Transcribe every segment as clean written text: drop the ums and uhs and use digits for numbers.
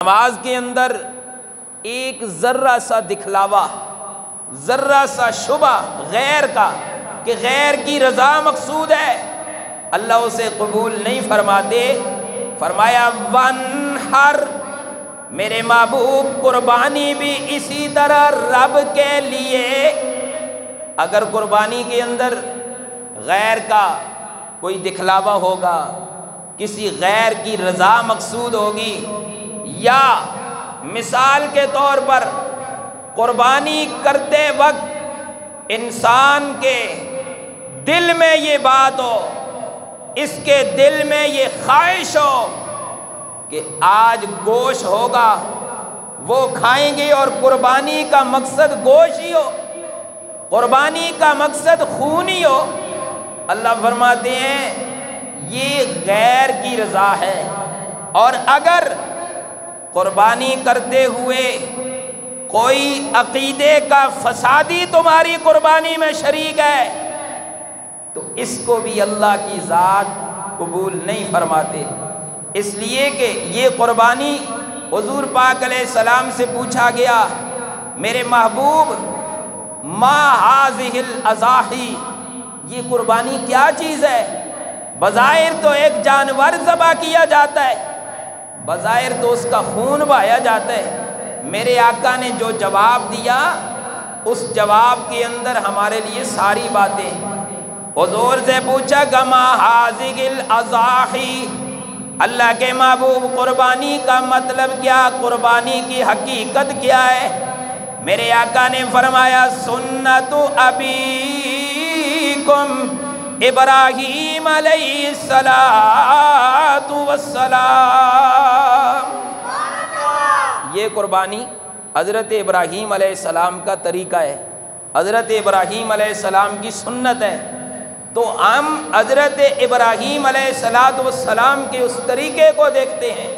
نماز کے اندر ایک ذرہ سا دکھلاوا، ذرہ سا شبہ غیر کا کہ غیر کی رضا مقصود ہے، اللہ اسے قبول نہیں فرماتے۔ فرمایا وانحر، میرے محبوب قربانی بھی اسی طرح رب کے لیے۔ اگر قربانی کے اندر غیر کا کوئی دکھلاوا ہوگا، کسی غیر کی رضا مقصود ہوگی، یا مثال کے طور پر قربانی کرتے وقت انسان کے دل میں یہ بات ہو، اس کے دل میں یہ خواہش ہو کہ آج گوشت ہوگا، وہ کھائیں گے، اور قربانی کا مقصد گوشت ہی ہو، قربانی کا مقصد خون ہی ہو، اللہ فرماتے ہیں یہ غیر کی رضا ہے۔ اور اگر قربانی کرتے ہوئے کوئی عقیدے کا فسادی تمہاری قربانی میں شریک ہے تو اس کو بھی اللہ کی ذات قبول نہیں فرماتے۔ اس لیے کہ یہ قربانی حضور پاک علیہ السلام سے پوچھا گیا، میرے محبوب ما ہذہ الاضاحی، یہ قربانی کیا چیز ہے؟ بظاہر تو ایک جانور ذبح کیا جاتا ہے، بظاہر تو اس کا خون بہایا جاتا ہے۔ میرے آقا نے جو جواب دیا، اس جواب کے اندر ہمارے لیے ساری باتیں۔ حضور سے پوچھا گما ہذہ الاضاحی، اللہ کے محبوب قربانی کا مطلب کیا، قربانی کی حقیقت کیا ہے؟ میرے آقا نے فرمایا سنت ابیکم ابراہیم علیہ الصلاۃ والسلام، یہ قربانی حضرت ابراہیم علیہ السلام کا طریقہ ہے، حضرت ابراہیم علیہ السلام کی سنت ہے۔ تو ہم حضرت ابراہیم علیہ السلام کے اس طریقے کو دیکھتے ہیں،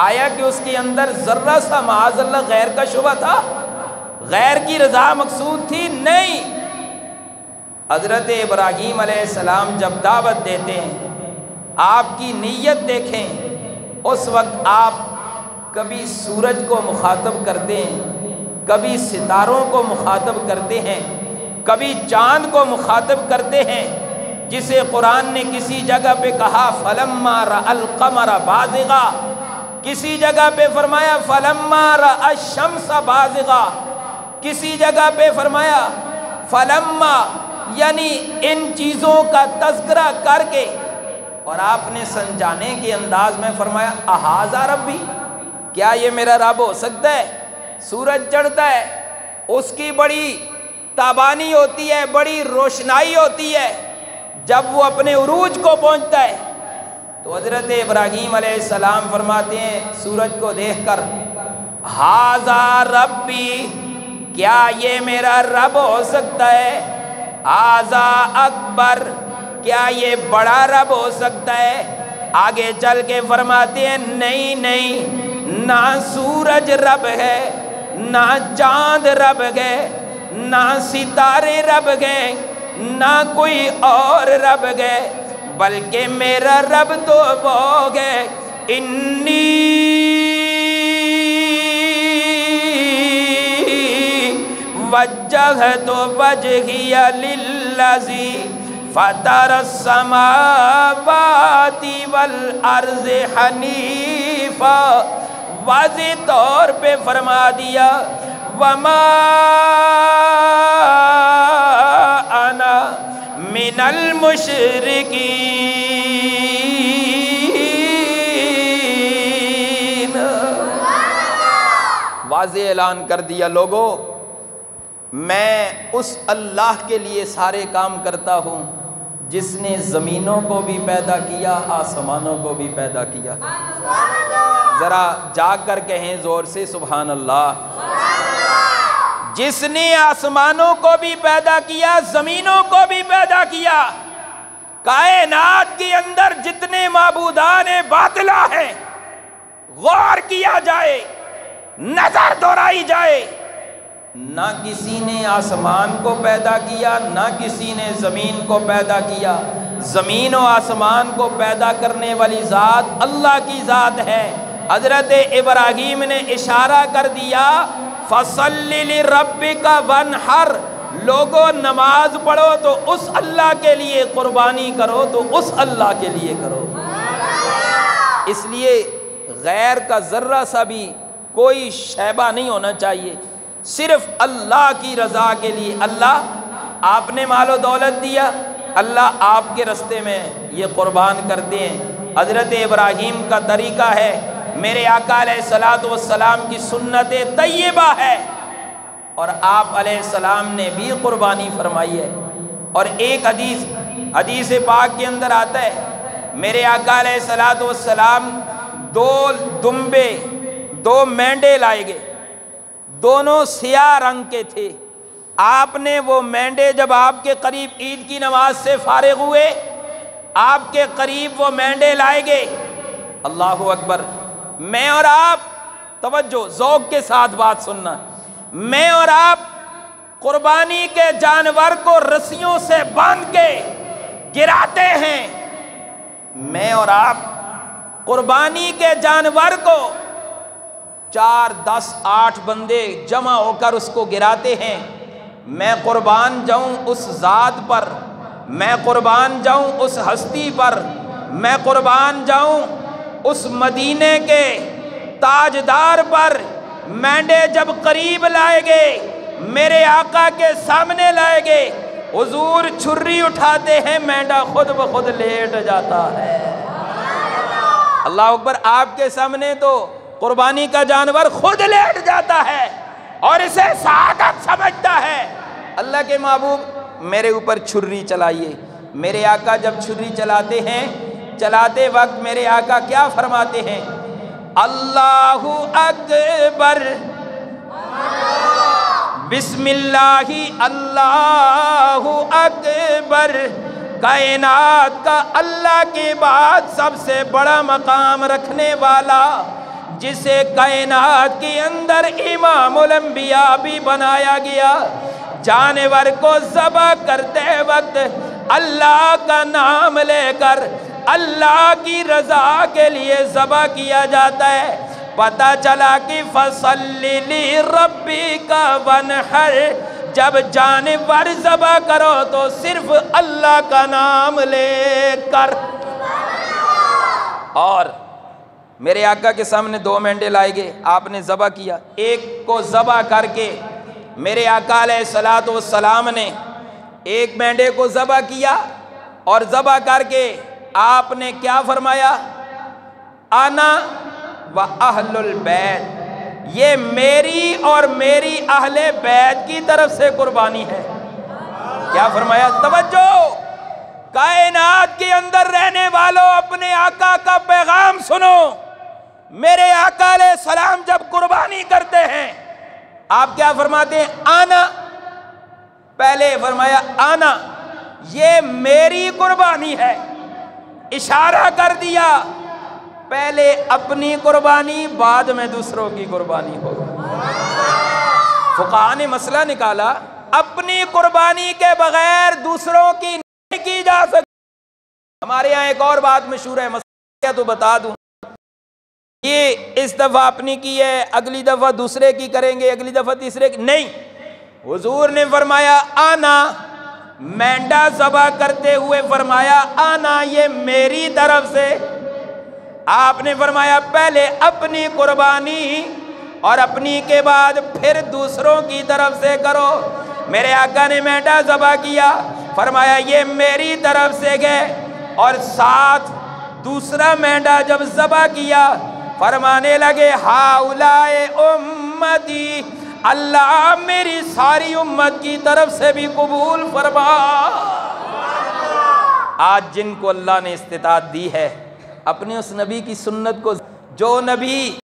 آیا کہ اس کے اندر ذرہ سا معاذ اللہ غیر کا شبہ تھا، غیر کی رضا مقصود تھی؟ نہیں۔ حضرت ابراہیم علیہ السلام جب دعوت دیتے ہیں، آپ کی نیت دیکھیں، اس وقت آپ کبھی سورج کو مخاطب کرتے ہیں، کبھی ستاروں کو مخاطب کرتے ہیں، کبھی چاند کو مخاطب کرتے ہیں، جسے قرآن نے کسی جگہ پہ کہا فلما رأى القمر بازغا، کسی جگہ پہ فرمایا فلما رأى الشمس بازغا، کسی جگہ پہ فرمایا فلما، یعنی ان چیزوں کا تذکرہ کر کے، اور آپ نے سمجھانے کے انداز میں فرمایا اہذا ربی، کیا یہ میرا رب ہو سکتا ہے؟ سورج چڑھتا ہے، اس کی بڑی تابانی ہوتی ہے، بڑی روشنائی ہوتی ہے، جب وہ اپنے عروج کو پہنچتا ہے تو حضرت ابراہیم علیہ السلام فرماتے ہیں سورج کو دیکھ کر ھذا ربی، کیا یہ میرا رب ہو سکتا ہے؟ ھذا اکبر، کیا یہ بڑا رب ہو سکتا ہے؟ آگے چل کے فرماتے ہیں نہیں نہیں، نہ سورج رب ہے، نہ چاند رب ہے، نہ ستارے رب گئے، نہ کوئی اور رب گئے، بلکہ میرا رب تو وہ گئے انی وجہت وجہی للذی فطر السماوات والارض حنیفا، واضح طور پہ فرما دیا وما انا من المشرکین، واضح اعلان کر دیا لوگو میں اس اللہ کے لیے سارے کام کرتا ہوں جس نے زمینوں کو بھی پیدا کیا، آسمانوں کو بھی پیدا کیا۔ ذرا جاگ کر کہیں زور سے سبحان اللہ۔ جس نے آسمانوں کو بھی پیدا کیا، زمینوں کو بھی پیدا کیا، کائنات کے اندر جتنے معبودان باطلہ ہیں غور کیا جائے، نظر دوڑائی جائے، نہ کسی نے آسمان کو پیدا کیا، نہ کسی نے زمین کو پیدا کیا۔ زمین و آسمان کو پیدا کرنے والی ذات اللہ کی ذات ہے، حضرت ابراہیم نے اشارہ کر دیا فصلی لربک وانحر، لوگوں نماز پڑھو تو اس اللہ کے لیے، قربانی کرو تو اس اللہ کے لیے کرو۔ اس لیے غیر کا ذرہ سا بھی کوئی شیبہ نہیں ہونا چاہیے، صرف اللہ کی رضا کے لیے۔ اللہ آپ نے مال و دولت دیا، اللہ آپ کے رستے میں یہ قربان کرتے ہیں۔ حضرت ابراہیم کا طریقہ ہے، میرے آقا علیہ الصلوۃ والسلام کی سنت طیبہ ہے، اور آپ علیہ السلام نے بھی قربانی فرمائی ہے۔ اور ایک حدیث پاک کے اندر آتا ہے، میرے آقا علیہ الصلوۃ والسلام دو دمبے، دو مینڈے لائے گئے، دونوں سیاہ رنگ کے تھے۔ آپ نے وہ مینڈے جب آپ کے قریب عید کی نماز سے فارغ ہوئے، آپ کے قریب وہ مینڈے لائے گئے۔ اللہ اکبر! میں اور آپ، توجہ ذوق کے ساتھ بات سننا، میں اور آپ قربانی کے جانور کو رسیوں سے باندھ کے گراتے ہیں۔ میں اور آپ قربانی کے جانور کو 4 10 8 بندے جمع ہو کر اس کو گراتے ہیں۔ میں قربان جاؤں اس ذات پر، میں قربان جاؤں اس ہستی پر، میں قربان جاؤں اس مدینے کے تاجدار پر۔ مینڈے جب قریب لائے گئے، میرے آقا کے سامنے لائے گئے، حضور چھری اٹھاتے ہیں، مینڈا خود بخود لیٹ جاتا ہے۔ اللہ اکبر! آپ کے سامنے تو قربانی کا جانور خود لیٹ جاتا ہے اور اسے سعادت سمجھتا ہے۔ اللہ کے محبوب میرے اوپر چھری چلائیے۔ میرے آقا جب چھری چلاتے ہیں، چلاتے وقت میرے آقا کیا فرماتے ہیں؟ اللہ اکبر، بسم اللہ، اللہ اکبر۔ کائنات کا اللہ کے بعد سب سے بڑا مقام رکھنے والا، جسے کائنات کے اندر امام الانبیاء بھی بنایا گیا، جانور کو ذبح کرتے وقت اللہ کا نام لے کر اللہ کی رضا کے لیے ذبح کیا جاتا ہے۔ پتہ چلا کہ فصلی لربک وانحر، جب جانور ذبح کرو تو صرف اللہ کا نام لے کر۔ اور میرے آقا کے سامنے 2 مینڈے لائے گئے، آپ نے ذبح کیا۔ ایک کو ذبح کر کے میرے آقا علیہ الصلوۃ والسلام نے ایک مینڈے کو ذبح کیا، اور ذبح کر کے آپ نے کیا فرمایا؟ انا و اہل البیت، یہ میری اور میری اہل بیت کی طرف سے قربانی ہے۔ کیا فرمایا؟ توجہ! کائنات کے اندر رہنے والوں، اپنے آقا کا پیغام سنو۔ میرے آقا علیہ السلام جب قربانی کرتے ہیں، آپ کیا فرماتے ہیں؟ آنا، پہلے فرمایا آنا، یہ میری قربانی ہے، اشارہ کر دیا پہلے اپنی قربانی، بعد میں دوسروں کی قربانی ہوگی۔ فقہاء نے مسئلہ نکالا، اپنی قربانی کے بغیر دوسروں کی نہیں کی جا سکتی۔ ہمارے یہاں ایک اور بات مشہور ہے، مسئلہ تو بتا دوں، یہ اس دفعہ اپنی کی ہے، اگلی دفعہ دوسرے کی کریں گے، اگلی دفعہ تیسرے کی نہیں۔ حضور نے فرمایا آنا، مینڈا ذبح کرتے ہوئے فرمایا آنا، یہ میری طرف سے۔ آپ نے فرمایا پہلے اپنی قربانی اور اپنی کے بعد پھر دوسروں کی طرف سے کرو۔ میرے آقا نے مینڈا ذبح کیا، فرمایا یہ میری طرف سے گئے، اور ساتھ دوسرا مینڈا جب ذبح کیا، فرمانے لگے ہاؤلائے امتی، اللہ میری ساری امت کی طرف سے بھی قبول فرما۔ آج جن کو اللہ نے استطاعت دی ہے، اپنے اس نبی کی سنت کو، جو نبی